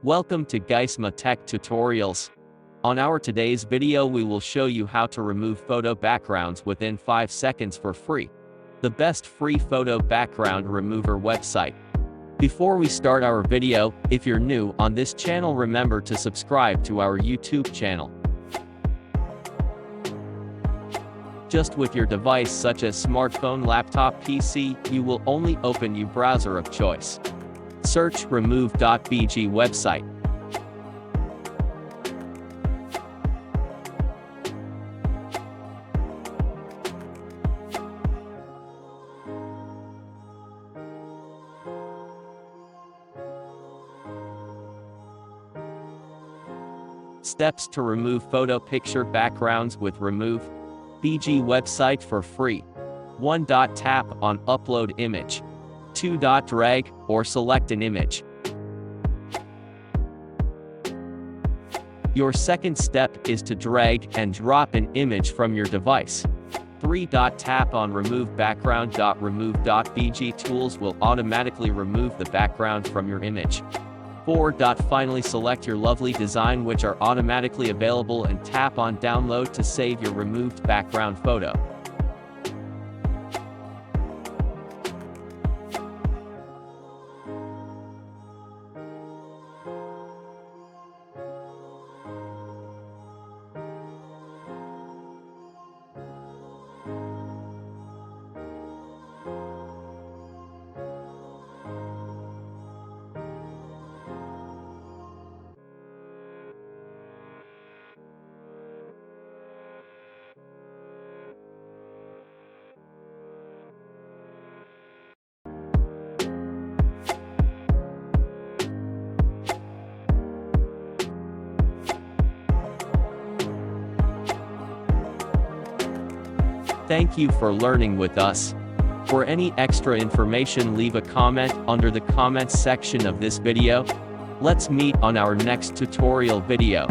Welcome to Gucema Tech Tutorials. On our today's video we will show you how to remove photo backgrounds within 5 seconds for free. The best free photo background remover website. Before we start our video, if you're new on this channel, remember to subscribe to our YouTube channel. Just with your device such as smartphone, laptop, PC, you will only open your browser of choice. Search Remove.bg website. Steps to remove photo picture backgrounds with Remove.bg website for free. 1. Tap on Upload Image. 2. Drag or select an image. Your second step is to drag and drop an image from your device. 3. Tap on Remove background.Remove.bg. Tools will automatically remove the background from your image. 4. Finally select your lovely design which are automatically available and tap on Download to save your removed background photo. Thank you for learning with us. For any extra information, leave a comment under the comments section of this video. Let's meet on our next tutorial video.